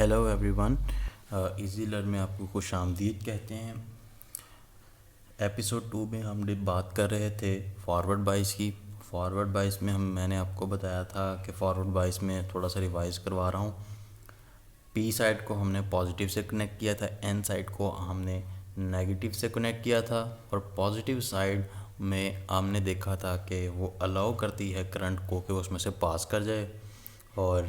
Hello everyone. Easy learn में आपको खुश आमदीद कहते हैं। एपिसोड 2 में हम बात कर रहे थे फॉरवर्ड बाइस की। फॉरवर्ड बाइस में मैंने आपको बताया था कि फॉरवर्ड बाइस में थोड़ा सा रिवाइज करवा रहा हूँ। पी साइड को हमने पॉजिटिव से कनेक्ट किया था, एन साइड को हमने नेगेटिव से कनेक्ट किया था, और पॉजिटिव साइड में हमने देखा था कि वो अलाउ करती है करंट को कि उसमें से पास कर जाए। और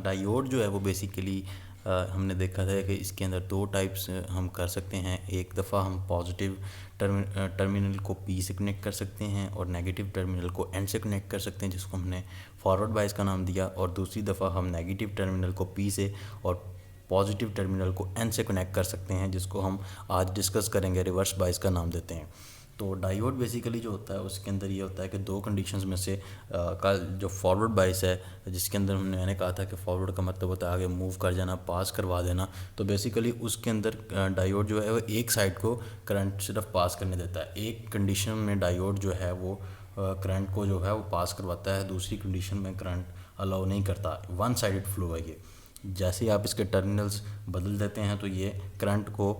डायोड जो है वो बेसिकली हमने देखा था कि इसके अंदर दो टाइप्स हम कर सकते हैं। एक दफ़ा हम पॉजिटिव टर्मिनल को पी से कनेक्ट कर सकते हैं और नेगेटिव टर्मिनल को एन से कनेक्ट कर सकते हैं, जिसको हमने फॉरवर्ड बाइस का नाम दिया। और दूसरी दफ़ा हम नेगेटिव टर्मिनल को पी से और पॉजिटिव टर्मिनल को एन से कनेक्ट कर सकते हैं, जिसको हम आज डिस्कस करेंगे, रिवर्स बाइस का नाम देते हैं। तो डायोड बेसिकली जो होता है उसके अंदर ये होता है कि दो कंडीशंस में से का जो फॉरवर्ड बाइस है, जिसके अंदर मैंने कहा था कि फॉरवर्ड का मतलब होता है आगे मूव कर जाना, पास करवा देना। तो बेसिकली उसके अंदर डायोड जो है वो एक साइड को करंट सिर्फ पास करने देता है। एक कंडीशन में डायोड जो है वो करंट को जो है वो पास करवाता है, दूसरी कंडीशन में करंट अलाउ नहीं करता। वन साइडेड फ्लो है ये। जैसे ही आप इसके टर्मिनल्स बदल देते हैं तो ये करंट को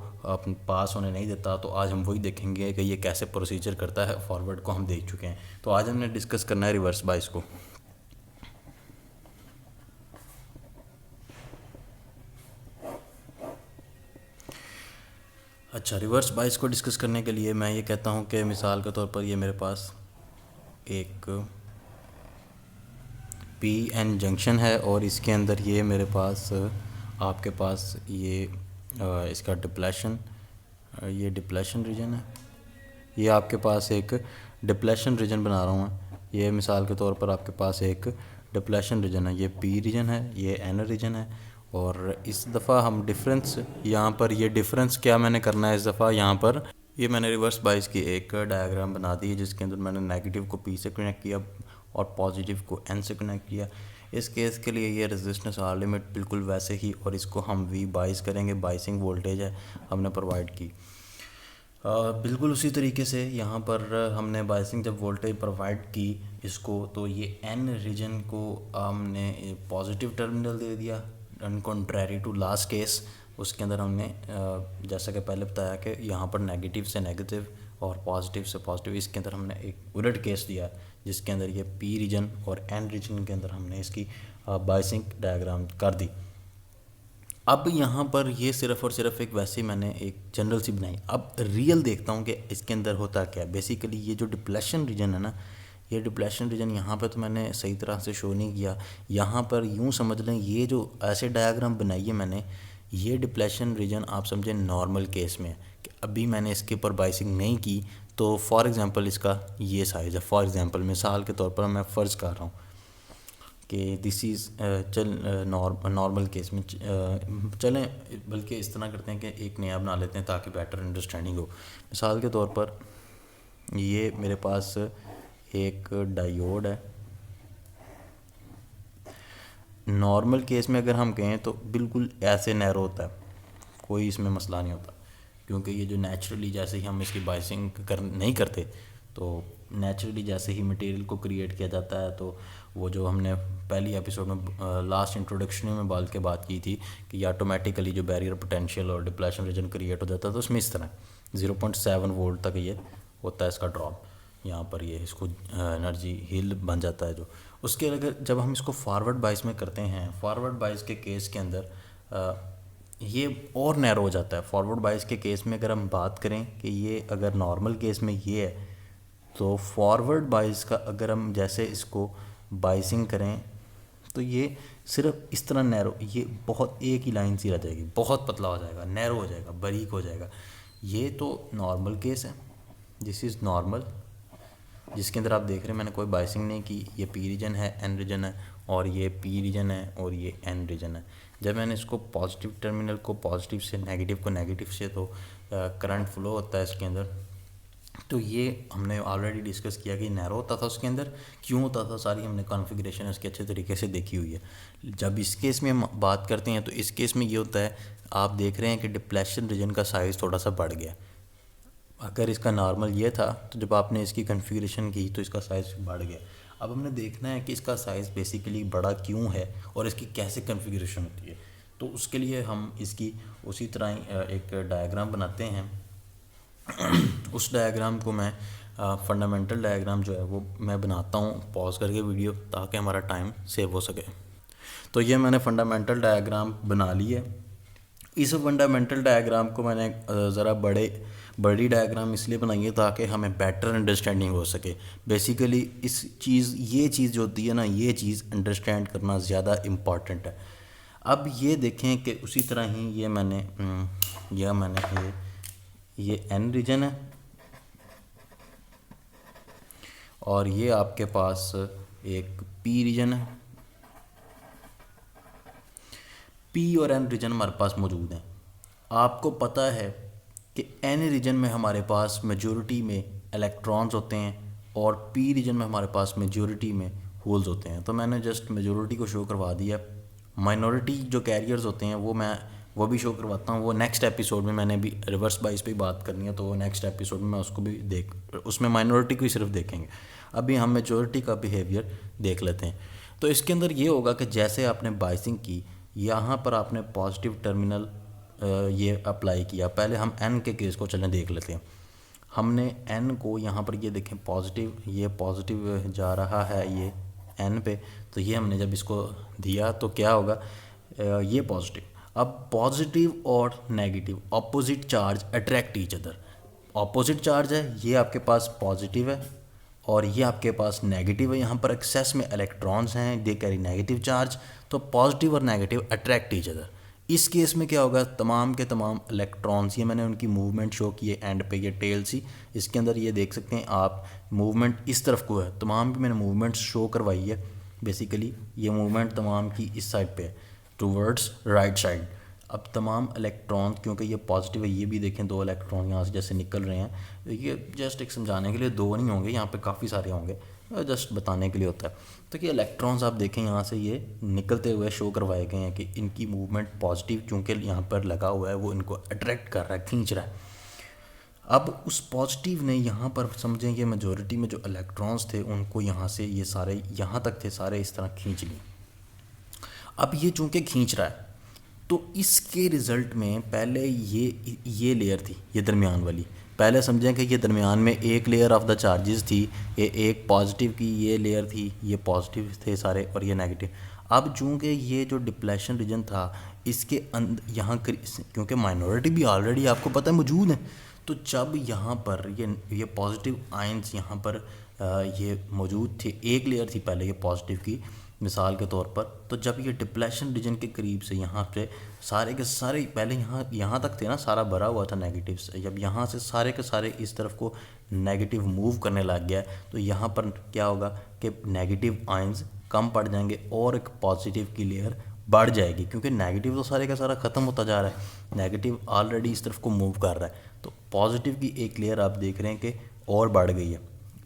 पास होने नहीं देता। तो आज हम वही देखेंगे कि ये कैसे प्रोसीजर करता है। फॉरवर्ड को हम देख चुके हैं, तो आज हमने डिस्कस करना है रिवर्स बाइस को। अच्छा, रिवर्स बाइस को डिस्कस करने के लिए मैं ये कहता हूँ कि मिसाल के तौर पर ये मेरे पास एक पी एन जंक्शन है और इसके अंदर ये मेरे पास आपके पास ये इसका डिप्लेशन, ये डिप्लेशन रीजन है। ये आपके पास एक डिप्लेशन रीजन बना रहा हूँ मैं। ये मिसाल के तौर पर आपके पास एक डिप्लेशन रीजन है, ये पी रीजन है, ये एन रीजन है। और इस दफ़ा हम डिफरेंस यहाँ पर, ये डिफरेंस क्या मैंने करना है इस दफ़ा यहाँ पर, ये मैंने रिवर्स बाइस की एक डायग्राम बना दी है, जिसके अंदर मैंने नेगेटिव को पी से कनेक्ट किया और पॉजिटिव को एन से कनेक्ट किया। इस केस के लिए ये रेजिस्टेंस आर लिमिट बिल्कुल वैसे ही, और इसको हम वी बाइस करेंगे, बाइसिंग वोल्टेज है हमने प्रोवाइड की। बिल्कुल उसी तरीके से यहाँ पर हमने बाइसिंग जब वोल्टेज प्रोवाइड की इसको, तो ये एन रीजन को हमने पॉजिटिव टर्मिनल दे दिया, an contrary to last case. उसके अंदर हमने जैसा कि पहले बताया कि यहाँ पर नेगेटिव से नेगेटिव और पॉजिटिव से पॉजिटिव, इसके अंदर हमने एक उलट केस दिया, जिसके अंदर ये पी रीजन और एन रीजन के अंदर हमने इसकी बाइसिंग डायग्राम कर दी। अब यहाँ पर ये सिर्फ और सिर्फ एक वैसे मैंने एक जनरल सी बनाई। अब रियल देखता हूँ कि इसके अंदर होता क्या है। बेसिकली ये जो डिप्लेशन रीजन है ना, ये डिप्लेशन रीजन यहाँ पर तो मैंने सही तरह से शो नहीं किया। यहाँ पर यूँ समझ लें, ये जो ऐसे डायग्राम बनाई है मैंने, ये डिप्लेशन रीजन आप समझें नॉर्मल केस में कि अभी मैंने इसके ऊपर बाइसिंग नहीं की। तो फॉर एग्ज़ाम्पल इसका ये साइज़ है। फॉर एग्ज़ाम्पल मिसाल के तौर पर मैं फ़र्ज़ कर रहा हूँ कि दिस इज़ चल नॉर्मल केस में चलें, बल्कि इस तरह करते हैं कि एक नया बना लेते हैं ताकि बेटर अंडरस्टैंडिंग हो। मिसाल के तौर पर ये मेरे पास एक डायोड है। नॉर्मल केस में अगर हम कहें तो बिल्कुल ऐसे नैरो होता है, कोई इसमें मसला नहीं होता, क्योंकि ये जो नेचुरली जैसे ही हम इसकी बाइसिंग नहीं करते, तो नेचुरली जैसे ही मटेरियल को क्रिएट किया जाता है, तो वो जो हमने पहली एपिसोड में लास्ट इंट्रोडक्शन में बात की थी कि ऑटोमेटिकली जो बैरियर पोटेंशियल और डिप्लेशन रीजन क्रिएट हो जाता है, तो उसमें इस तरह 0.7 वोल्ट तक ये होता है इसका ड्रॉप। यहाँ पर ये इसको एनर्जी हिल बन जाता है। जो उसके अगर जब हम इसको फॉरवर्ड बाइस में करते हैं, फॉरवर्ड बाइस के केस के अंदर ये और नैरो हो जाता है। फॉरवर्ड बाइस के केस में अगर हम बात करें कि ये अगर नॉर्मल केस में ये है, तो फॉरवर्ड बाइस का अगर हम जैसे इसको बाइसिंग करें तो ये सिर्फ इस तरह नैरो, ये बहुत एक ही लाइन सी रह जाएगी, बहुत पतला हो जाएगा, नैरो हो जाएगा, बारीक हो जाएगा। ये तो नॉर्मल केस है, दिस इज़ नॉर्मल, जिसके अंदर आप देख रहे हैं मैंने कोई बाइसिंग नहीं की। ये पी रीजन है, एन रीजन है, और ये पी रीजन है और ये एन रीजन है। जब मैंने इसको पॉजिटिव टर्मिनल को पॉजिटिव से, नेगेटिव को नेगेटिव से, तो करंट फ्लो होता है इसके अंदर। तो ये हमने ऑलरेडी डिस्कस किया कि नैरो होता था उसके अंदर, क्यों होता था, सारी हमने कॉन्फ़िगरेशन इसके अच्छे तरीके से देखी हुई है। जब इस केस में हम बात करते हैं तो इस केस में ये होता है, आप देख रहे हैं कि डिप्लेशन रीजन का साइज़ थोड़ा सा बढ़ गया। अगर इसका नॉर्मल ये था तो जब आपने इसकी कॉन्फ़िगरेशन की तो इसका साइज़ बढ़ गया। अब हमने देखना है कि इसका साइज़ बेसिकली बड़ा क्यों है और इसकी कैसे कॉन्फ़िगरेशन होती है। तो उसके लिए हम इसकी उसी तरह ही एक डायग्राम बनाते हैं। उस डायग्राम को मैं फंडामेंटल डायग्राम जो है वो मैं बनाता हूँ पॉज करके वीडियो, ताकि हमारा टाइम सेव हो सके। तो ये मैंने फंडामेंटल डायग्राम बना ली है। इस फंडामेंटल डायग्राम को मैंने ज़रा बड़ी डायग्राम इसलिए बनाई है ताकि हमें बेटर अंडरस्टैंडिंग हो सके। बेसिकली ये चीज़ जो होती है ना, ये चीज़ अंडरस्टैंड करना ज़्यादा इम्पॉर्टेंट है। अब ये देखें कि उसी तरह ही ये एन रीजन है, और ये आपके पास एक पी रीजन है। पी और एन रीजन हमारे पास मौजूद हैं। आपको पता है कि एन रीजन में हमारे पास मेजॉरिटी में इलेक्ट्रॉन्स होते हैं और पी रीजन में हमारे पास मेजॉरिटी में होल्स होते हैं। तो मैंने जस्ट मेजॉरिटी को शो करवा दिया। माइनॉरिटी जो कैरियर्स होते हैं वो भी शो करवाता हूँ। वो नेक्स्ट एपिसोड में मैंने भी रिवर्स बाइस पे बात करनी है, तो वो नेक्स्ट एपिसोड में मैं उसको भी उसमें माइनॉरिटी को ही सिर्फ देखेंगे। अभी हम मेजॉरिटी का बिहेवियर देख लेते हैं। तो इसके अंदर ये होगा कि जैसे आपने बाइसिंग की, यहाँ पर आपने पॉजिटिव टर्मिनल ये अप्लाई किया। पहले हम एन के केस को चलें देख लेते हैं। हमने एन को यहाँ पर ये देखें ये पॉजिटिव जा रहा है ये एन पे, तो ये हमने जब इसको दिया तो क्या होगा, ये पॉजिटिव। अब पॉजिटिव और negative opposite charge attract each other. Opposite charge है, ये आपके पास पॉजिटिव है और ये आपके पास नेगेटिव है। यहाँ पर एक्सेस में इलेक्ट्रॉन्स हैं, दे कैरी नेगेटिव चार्ज, तो पॉजिटिव और नेगेटिव अट्रैक्ट ईच अदर। इस केस में क्या होगा, तमाम के तमाम इलेक्ट्रॉन्स, ये मैंने उनकी मूवमेंट शो की है एंड पे, ये टेल सी, इसके अंदर ये देख सकते हैं आप मूवमेंट इस तरफ को है, तमाम की मैंने मूवमेंट शो करवाई है। बेसिकली ये मूवमेंट तमाम की इस साइड पे है, टूवर्ड्स राइट साइड। अब तमाम इलेक्ट्रॉन, क्योंकि ये पॉजिटिव है, ये भी देखें 2 इलेक्ट्रॉन यहाँ से जैसे निकल रहे हैं, ये जस्ट एक समझाने के लिए 2 नहीं होंगे, यहाँ पे काफ़ी सारे होंगे, जस्ट बताने के लिए होता है। तो ये इलेक्ट्रॉन्स आप देखें यहाँ से ये निकलते हुए शो करवाए गए हैं कि इनकी मूवमेंट पॉजिटिव, क्योंकि यहाँ पर लगा हुआ है, वो इनको अट्रैक्ट कर रहा है, खींच रहा है। अब उस पॉजिटिव ने यहाँ पर समझें कि मेजॉरिटी में जो इलेक्ट्रॉन्स थे उनको यहाँ से ये सारे यहाँ तक थे, सारे इस तरह खींच लिए। अब ये चूँकि खींच रहा है, तो इसके रिज़ल्ट में पहले ये लेयर थी, ये दरमियान वाली, पहले समझें कि ये दरमियान में एक लेयर ऑफ द चार्जेस थी, ये एक पॉजिटिव की ये लेयर थी, ये पॉजिटिव थे सारे और ये नेगेटिव। अब चूँकि ये जो डिप्लेशन रीजन था, इसके अंदर यहाँ क्योंकि माइनॉरिटी भी ऑलरेडी आपको पता है मौजूद है, तो जब यहाँ पर ये पॉजिटिव आयंस यहाँ पर ये मौजूद थे, एक लेयर थी पहले ये पॉजिटिव की मिसाल के तौर पर, तो जब ये डिप्लेशन रीजन के करीब से यहाँ पे सारे के सारे पहले यहाँ तक थे ना, सारा भरा हुआ था नेगेटिव से, जब यहाँ से सारे के सारे इस तरफ को नेगेटिव मूव करने लग गया, तो यहाँ पर क्या होगा कि नेगेटिव आयंस कम पड़ जाएंगे और एक पॉजिटिव की लेयर बढ़ जाएगी, क्योंकि नेगेटिव तो सारे का सारा ख़त्म होता जा रहा है, नेगेटिव ऑलरेडी इस तरफ को मूव कर रहा है, तो पॉजिटिव की एक लेयर आप देख रहे हैं कि और बढ़ गई है।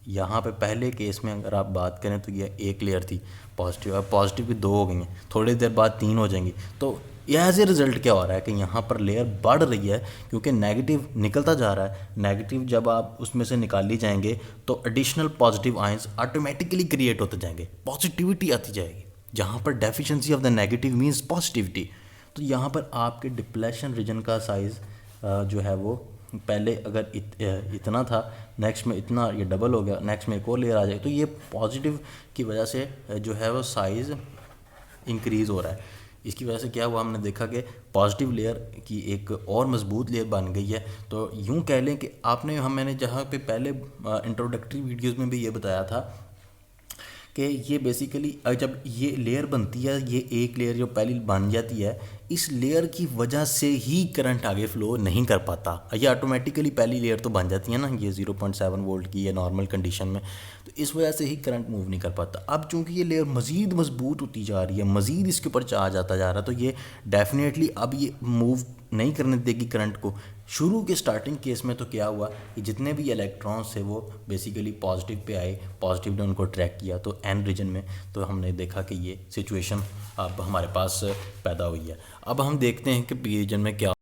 यहाँ पे पहले केस में अगर आप बात करें तो ये एक लेयर थी पॉजिटिव, अब पॉजिटिव की 2 हो गई हैं, थोड़ी देर बाद 3 हो जाएंगी। तो एज ए रिज़ल्ट क्या हो रहा है कि यहाँ पर लेयर बढ़ रही है, क्योंकि नेगेटिव निकलता जा रहा है। नेगेटिव जब आप उसमें से निकाली जाएंगे तो additional positive ions automatically create होते जाएंगे, पॉजिटिविटी आती जाएगी, जहाँ पर deficiency of the negative means positivity. तो यहाँ पर आपके डिप्लेशन रीजन का साइज़ जो है वो पहले अगर इतना था, नेक्स्ट में इतना, ये डबल हो गया, नेक्स्ट में एक और लेयर आ जाए, तो ये पॉजिटिव की वजह से जो है वो साइज़ इंक्रीज़ हो रहा है। इसकी वजह से क्या हुआ, हमने देखा कि पॉजिटिव लेयर की एक और मजबूत लेयर बन गई है। तो यूँ कह लें कि मैंने जहाँ पे पहले इंट्रोडक्टरी वीडियोज़ में भी ये बताया था कि ये बेसिकली जब ये लेयर बनती है, ये एक लेयर जो पहली बन जाती है, इस लेयर की वजह से ही करंट आगे फ्लो नहीं कर पाता। ये ऑटोमेटिकली पहली लेयर तो बन जाती है ना, ये 0.7 वोल्ट की है नॉर्मल कंडीशन में, तो इस वजह से ही करंट मूव नहीं कर पाता। अब चूंकि ये लेयर मज़ीद मजबूत होती जा रही है, मज़ीद इसके ऊपर चार्ज आता जा रहा है, तो ये डेफिनेटली अब ये मूव नहीं करने देगी करंट को। शुरू के स्टार्टिंग केस में तो क्या हुआ कि जितने भी इलेक्ट्रॉन्स थे वो बेसिकली पॉजिटिव पे आए, पॉजिटिव ने उनको ट्रैक किया, तो एन रीजन में तो हमने देखा कि ये सिचुएशन अब हमारे पास पैदा हुई है। अब हम देखते हैं कि पी रीजन में क्या।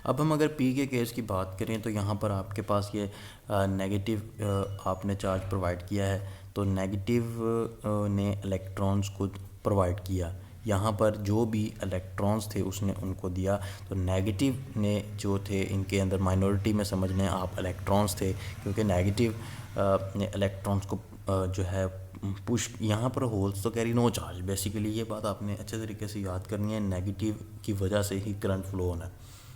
अब हम अगर पी के केस की बात करें तो यहाँ पर आपके पास ये नेगेटिव आपने चार्ज प्रोवाइड किया है, तो नेगेटिव ने इलेक्ट्रॉन्स को प्रोवाइड किया, यहाँ पर जो भी इलेक्ट्रॉन्स थे उसने उनको दिया, तो नेगेटिव ने जो थे इनके अंदर माइनॉरिटी में समझ लें आप इलेक्ट्रॉन्स थे, क्योंकि नेगेटिव ने इलेक्ट्रॉन्स को जो है पुश, यहाँ पर होल्स तो कैरी नो चार्ज। बेसिकली ये बात आपने अच्छे तरीके से याद करनी है, नेगेटिव की वजह से ही करंट फ्लो होना है,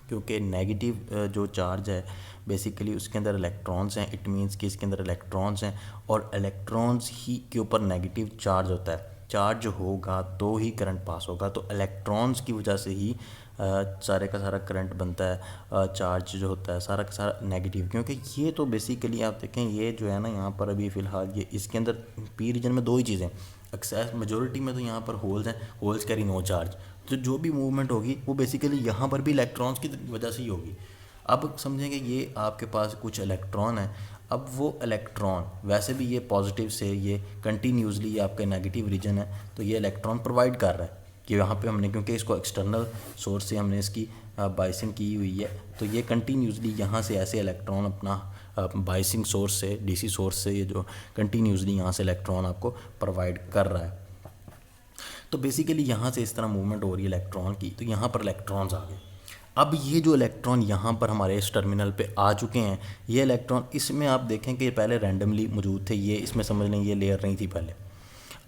क्योंकि नेगेटिव जो चार्ज है बेसिकली उसके अंदर इलेक्ट्रॉन्स हैं। इट मीन्स कि इसके अंदर इलेक्ट्रॉन्स हैं और इलेक्ट्रॉन्स ही के ऊपर नेगेटिव चार्ज होता है। चार्ज होगा तो ही करंट पास होगा, तो इलेक्ट्रॉन्स की वजह से ही सारे का सारा करंट बनता है। चार्ज जो होता है सारा का सारा नेगेटिव, क्योंकि ये तो बेसिकली आप देखें ये जो है ना यहाँ पर अभी फ़िलहाल ये इसके अंदर पी रीजन में दो ही चीज़ें, एक्सेस मेजोरिटी में तो यहाँ पर होल्स हैं, होल्स कैरी नो चार्ज, तो जो भी मूवमेंट होगी वो बेसिकली यहाँ पर भी इलेक्ट्रॉन्स की वजह से ही होगी। अब समझेंगे ये आपके पास कुछ इलेक्ट्रॉन है, अब वो इलेक्ट्रॉन वैसे भी ये पॉजिटिव से ये कंटिन्यूसली ये आपका नेगेटिव रीजन है, तो ये इलेक्ट्रॉन प्रोवाइड कर रहा है कि यहाँ पे हमने, क्योंकि इसको एक्सटर्नल सोर्स से हमने इसकी बाइसिंग की हुई है, तो ये कंटिन्यूसली यहाँ से ऐसे इलेक्ट्रॉन अपना बाइसिंग सोर्स से, डीसी सोर्स से ये जो कंटिन्यूसली यहाँ से इलेक्ट्रॉन आपको प्रोवाइड कर रहा है। तो बेसिकली यहाँ से इस तरह मूवमेंट हो रही है इलेक्ट्रॉन की, तो यहाँ पर इलेक्ट्रॉन्स आ गए। अब ये जो इलेक्ट्रॉन यहाँ पर हमारे इस टर्मिनल पे आ चुके हैं, ये इलेक्ट्रॉन इसमें आप देखें कि पहले रैंडमली मौजूद थे, ये इसमें समझ लें ये लेयर नहीं थी पहले।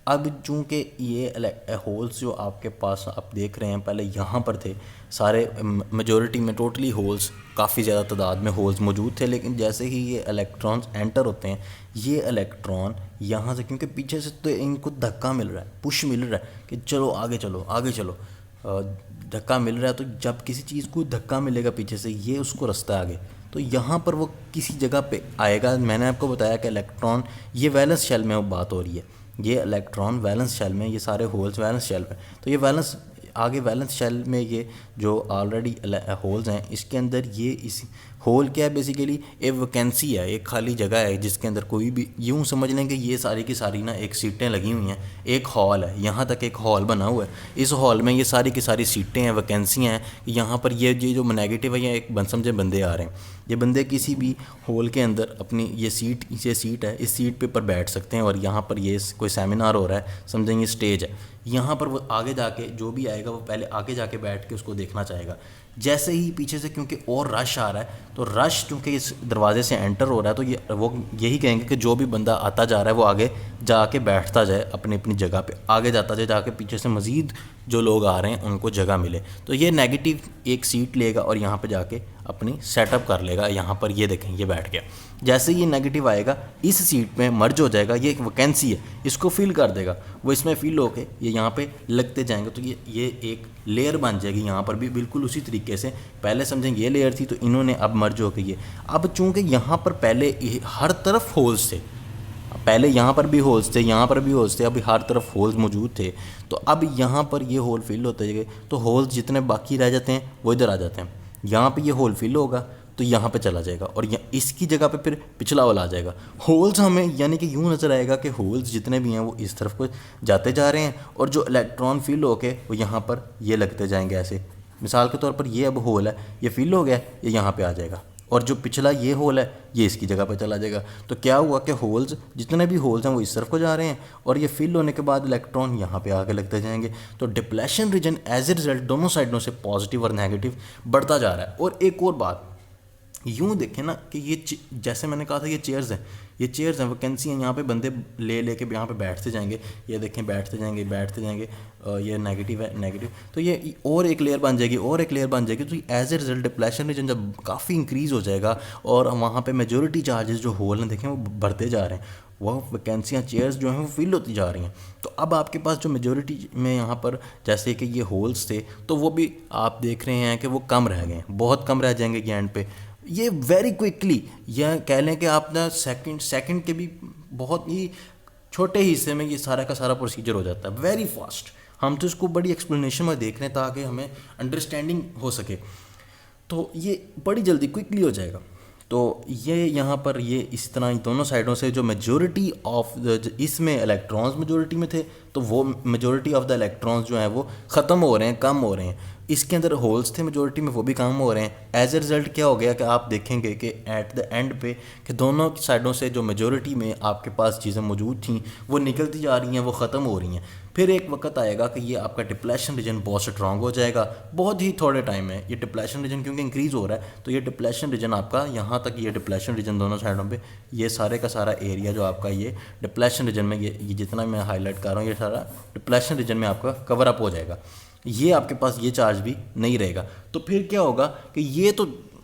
अब चूँकि ये होल्स जो आपके पास आप देख रहे हैं पहले यहाँ पर थे सारे, मेजॉरिटी में टोटली होल्स, काफ़ी ज़्यादा तादाद में होल्स मौजूद थे, लेकिन जैसे ही ये इलेक्ट्रॉन्स एंटर होते हैं, ये इलेक्ट्रॉन यहाँ से, क्योंकि पीछे से तो इनको धक्का मिल रहा है, पुश मिल रहा है कि चलो आगे चलो आगे चलो, धक्का मिल रहा है, तो जब किसी चीज़ को धक्का मिलेगा पीछे से ये उसको रास्ता है आगे, तो यहाँ पर वो किसी जगह पे आएगा। मैंने आपको बताया कि इलेक्ट्रॉन ये वैलेंस शेल में वो बात हो रही है, ये इलेक्ट्रॉन वैलेंस शेल में, ये सारे होल्स वैलेंस शेल में, तो ये वैलेंस आगे वैलेंस शेल में ये जो ऑलरेडी होल्स हैं इसके अंदर ये इस होल क्या है बेसिकली एक वैकेंसी है, एक खाली जगह है जिसके अंदर कोई भी, यूँ समझ लें कि ये सारी की सारी ना एक सीटें लगी हुई हैं, एक हॉल है, यहाँ तक एक हॉल बना हुआ है, इस हॉल में ये सारी की सारी सीटें हैं, वैकेंसियाँ हैं। यहाँ पर ये जो नेगेटिव है, ये एक समझे बंदे आ रहे हैं, ये बंदे किसी भी होल के अंदर अपनी ये सीट है, इस सीट पे पर बैठ सकते हैं, और यहाँ पर ये कोई सेमिनार हो रहा है, समझेंगे स्टेज है, यहाँ पर वो आगे जाके जो भी आएगा वो पहले आगे जाके बैठ के उसको देखना चाहेगा। जैसे ही पीछे से क्योंकि और रश आ रहा है, तो रश क्योंकि इस दरवाजे से एंटर हो रहा है, तो ये वो यही कहेंगे कि जो भी बंदा आता जा रहा है वो आगे जाके बैठता जाए, अपनी अपनी जगह पे आगे जाता जाए, जाके पीछे से मज़ीद जो लोग आ रहे हैं उनको जगह मिले। तो ये नेगेटिव एक सीट लेगा और यहाँ पे जाके अपनी सेटअप कर लेगा, यहाँ पर ये देखें ये बैठ गया। जैसे ये नेगेटिव आएगा इस सीट में मर्ज हो जाएगा, ये एक वैकेंसी है, इसको फिल कर देगा, वो इसमें फिल होके ये यहाँ पे लगते जाएंगे, तो ये एक लेयर बन जाएगी। यहाँ पर भी बिल्कुल उसी तरीके से पहले समझेंगे ये लेयर थी, तो इन्होंने अब मर्ज होकर ये, अब चूँकि यहाँ पर पहले हर तरफ होल्स थे, पहले यहाँ पर भी होल्स थे, यहाँ पर भी होल्स थे, अभी हर तरफ होल्स मौजूद थे, तो अब यहाँ पर ये होल फिल होते गए, तो होल्स जितने बाकी रह जाते हैं वो इधर आ जाते हैं, यहाँ पे ये होल फिल होगा तो यहाँ पे चला जाएगा, और इसकी जगह पे फिर पिछला वाला आ जाएगा। होल्स हमें यानी कि यूँ नज़र आएगा कि होल्स जितने भी हैं वो इस तरफ को जाते जा रहे हैं, और जो इलेक्ट्रॉन फिल होके वो यहाँ पर ये लगते जाएंगे ऐसे। मिसाल के तौर पर ये अब होल है, ये फिल हो गया, ये यहाँ पे आ जाएगा, और जो पिछला ये होल है ये इसकी जगह पर चला जाएगा। तो क्या हुआ कि होल्स जितने भी होल्स हैं वो इस तरफ को जा रहे हैं, और ये फिल होने के बाद इलेक्ट्रॉन यहाँ पे आके लगते जाएंगे। तो depletion region as a result दोनों साइडों से पॉजिटिव और नेगेटिव बढ़ता जा रहा है। और एक और बात यूँ देखें ना कि ये जैसे मैंने कहा था ये चेयर्स हैं, ये चेयर्स हैं, वैकेंसी हैं, यहाँ पे बंदे ले के यहाँ पे बैठते जाएंगे, ये देखें बैठते जाएंगे, ये नेगेटिव है नेगेटिव, तो ये और एक लेयर बन जाएगी और एक लेयर बन जाएगी। तो as a result depletion region जब काफ़ी इंक्रीज़ हो जाएगा और वहाँ पे मेजॉरिटी चार्जेस जो होल हैं देखें वो बढ़ते जा रहे हैं, वो वैकेंसियाँ चेयर्स जो हैं वो फिल होती जा रही हैं। तो अब आपके पास जो मेजॉरिटी में यहाँ पर जैसे कि ये होल्स थे तो वो भी आप देख रहे हैं कि वो कम रह गए हैं, बहुत कम रह जाएंगे कि एंड पे ये वेरी क्विकली, या कह लें कि आप ना सेकंड के भी बहुत ही छोटे हिस्से में ये सारा का सारा प्रोसीजर हो जाता है, वेरी फास्ट। हम तो इसको बड़ी एक्सप्लेनेशन में देख रहे हैं ताकि हमें अंडरस्टैंडिंग हो सके, तो ये बड़ी जल्दी क्विकली हो जाएगा। तो ये यहाँ पर ये इस तरह दोनों साइडों से जो मेजॉरिटी ऑफ इसमें इलेक्ट्रॉन्स मेजॉरिटी में थे, तो वो मेजॉरिटी ऑफ द इलेक्ट्रॉन्स जो हैं वो ख़त्म हो रहे हैं, कम हो रहे हैं। इसके अंदर होल्स थे मेजोरिटी में, वो भी काम हो रहे हैं। एज ए रिज़ल्ट क्या हो गया कि आप देखेंगे कि एट द एंड पे कि दोनों साइडों से जो मेजोरिटी में आपके पास चीज़ें मौजूद थी वो निकलती जा रही हैं, वो ख़त्म हो रही हैं। फिर एक वक्त आएगा कि ये आपका डिप्लेशन रीजन बहुत स्ट्रॉन्ग हो जाएगा, बहुत ही थोड़े टाइम में ये डिप्लेशन रीजन क्योंकि इंक्रीज़ हो रहा है, तो ये डिप्लेशन रीजन आपका यहाँ तक, ये डिप्लेशन रीजन दोनों साइडों पे, ये सारे का सारा एरिया जो आपका ये डिप्लेशन रीजन में ये जितना मैं हाईलाइट कर रहा हूँ ये सारा डिप्लेशन रीजन में आपका कवर अप हो जाएगा। ये आपके पास ये चार्ज भी नहीं रहेगा। तो फिर क्या होगा कि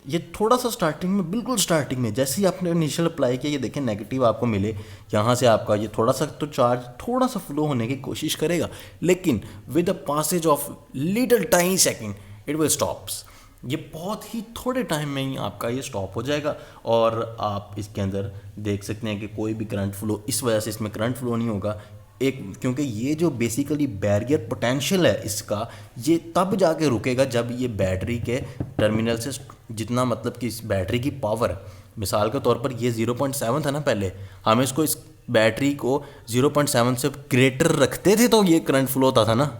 ये थोड़ा सा स्टार्टिंग में, बिल्कुल स्टार्टिंग में जैसे ही आपने इनिशियल अप्लाई किया, ये देखें नेगेटिव आपको मिले, यहाँ से आपका ये थोड़ा सा तो चार्ज थोड़ा सा फ्लो होने की कोशिश करेगा, लेकिन with the passage of little tiny second it will stops. ये बहुत ही थोड़े टाइम में ही आपका ये स्टॉप हो जाएगा और आप इसके अंदर देख सकते हैं कि कोई भी करंट फ्लो, इस वजह से इसमें करंट फ्लो नहीं होगा एक, क्योंकि ये जो बेसिकली बैरियर पोटेंशियल है इसका, ये तब जाके रुकेगा जब ये बैटरी के टर्मिनल से जितना, मतलब कि इस बैटरी की पावर, मिसाल के तौर पर ये 0.7 था ना पहले, हम इसको इस बैटरी को 0.7 से ग्रेटर रखते थे तो ये करंट फ्लो होता था ना।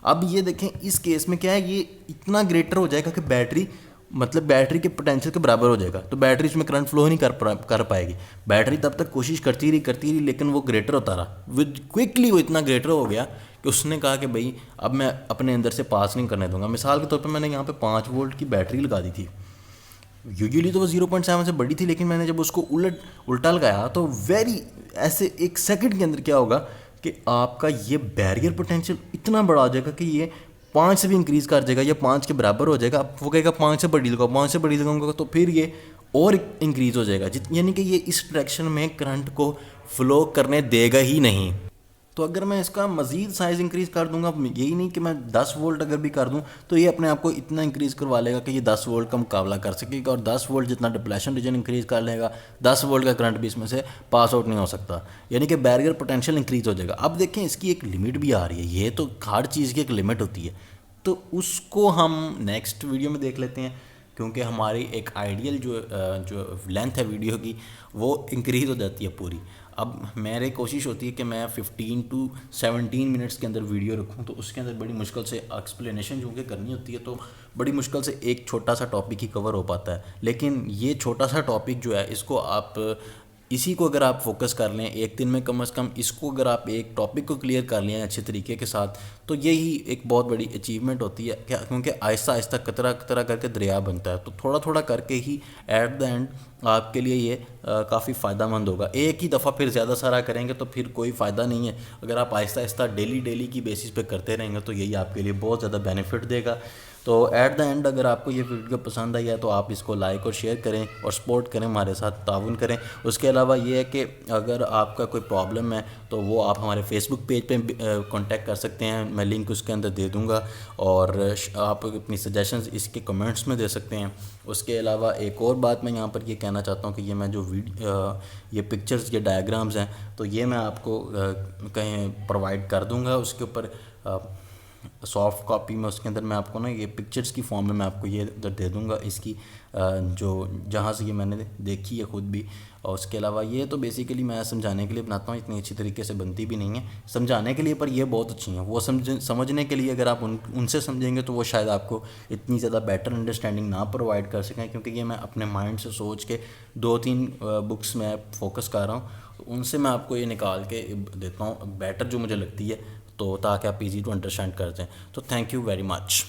अब ये देखें इस केस में क्या है, ये इतना ग्रेटर हो जाएगा कि बैटरी, मतलब बैटरी के पोटेंशियल के बराबर हो जाएगा, तो बैटरी इसमें करंट फ्लो ही नहीं कर पाएगी। बैटरी तब तक कोशिश करती रही, लेकिन वो ग्रेटर होता रहा, विद क्विकली वो इतना ग्रेटर हो गया कि उसने कहा कि भाई अब मैं अपने अंदर से पास नहीं करने दूंगा। मिसाल के तौर पर मैंने यहाँ पे 5 वोल्ट की बैटरी लगा दी थी, यूजुअली तो वो 0.7 से बड़ी थी, लेकिन मैंने जब उसको उल्टा लगाया तो वेरी ऐसे 1 सेकंड के अंदर क्या होगा कि आपका ये बैरियर पोटेंशियल इतना बड़ा हो जाएगा कि ये 5 से भी इंक्रीज़ कर जाएगा, या 5 के बराबर हो जाएगा। अब वो कहेगा 5 से बड़ी लगाओ, 5 से बड़ी लगाऊंगा तो फिर ये और इंक्रीज़ हो जाएगा, यानी कि ये इस डायरेक्शन में करंट को फ्लो करने देगा ही नहीं। तो अगर मैं इसका मज़ीद साइज़ इंक्रीज़ कर दूंगा, यही नहीं कि मैं 10 वोल्ट अगर भी कर दूं तो ये अपने आप को इतना इंक्रीज़ करवा लेगा कि ये 10 वोल्ट का मुकाबला कर सकेगा, और 10 वोल्ट जितना डिप्लेशन रीजन इंक्रीज़ कर लेगा, 10 वोल्ट का करंट भी इसमें से पास आउट नहीं हो सकता, यानी कि बैरियर पोटेंशियल इंक्रीज़ हो जाएगा। अब देखें इसकी एक लिमिट भी आ रही है, ये तो हर चीज़ की एक लिमिट होती है, तो उसको हम नेक्स्ट वीडियो में देख लेते हैं, क्योंकि हमारी एक आइडियल जो लेंथ है वीडियो की वो इंक्रीज़ हो जाती है पूरी। अब मेरी कोशिश होती है कि मैं 15 to 17 मिनट्स के अंदर वीडियो रखूं, तो उसके अंदर बड़ी मुश्किल से एक्सप्लेनेशन जो कि करनी होती है, तो बड़ी मुश्किल से एक छोटा सा टॉपिक ही कवर हो पाता है। लेकिन ये छोटा सा टॉपिक जो है, इसको आप, इसी को अगर आप फोकस कर लें एक दिन में, कम से कम इसको अगर आप एक टॉपिक को क्लियर कर लें अच्छे तरीके के साथ, तो यही एक बहुत बड़ी अचीवमेंट होती है क्या, क्योंकि आहिस्ता आहिस्ता कतरा कतरा करके दरिया बनता है, तो थोड़ा थोड़ा करके ही एट द एंड आपके लिए ये काफ़ी फ़ायदेमंद होगा। एक ही दफ़ा फिर ज़्यादा सारा करेंगे तो फिर कोई फ़ायदा नहीं है। अगर आप आहिस्ता आहिस्ता डेली की बेसिस पे करते रहेंगे तो यही आपके लिए बहुत ज़्यादा बेनिफिट देगा। तो एट द एंड अगर आपको ये वीडियो पसंद आई है तो आप इसको लाइक और शेयर करें और सपोर्ट करें, हमारे साथ ताउन करें। उसके अलावा ये है कि अगर आपका कोई प्रॉब्लम है तो वो आप हमारे फेसबुक पेज पे कांटेक्ट कर सकते हैं, मैं लिंक उसके अंदर दे दूँगा, और आप अपनी सजेशंस इसके कमेंट्स में दे सकते हैं। उसके अलावा एक और बात मैं यहाँ पर ये कहना चाहता हूँ कि ये मैं जो ये पिक्चर्स, ये डायग्राम्स हैं, तो ये मैं आपको कहीं प्रोवाइड कर दूँगा, उसके ऊपर सॉफ्ट कॉपी में, उसके अंदर मैं आपको ना ये पिक्चर्स की फॉर्म में मैं आपको ये उधर दे दूँगा, इसकी जो जहाँ से ये मैंने देखी है ख़ुद भी। और उसके अलावा ये तो बेसिकली मैं समझाने के लिए बनाता हूँ, इतनी अच्छी तरीके से बनती भी नहीं है समझाने के लिए, पर ये बहुत अच्छी हैं। वो समझने के लिए अगर आप उनसे समझेंगे तो वो शायद आपको इतनी ज़्यादा बेटर अंडरस्टैंडिंग ना प्रोवाइड कर सकें, क्योंकि ये मैं अपने माइंड से सोच के 2-3 बुक्स में फोकस कर रहा हूँ, तो उनसे मैं आपको ये निकाल के देता हूँ बेटर जो मुझे लगती है, तो ताकि आप इजी टू अंडरस्टैंड करते हैं। तो थैंक यू वेरी मच।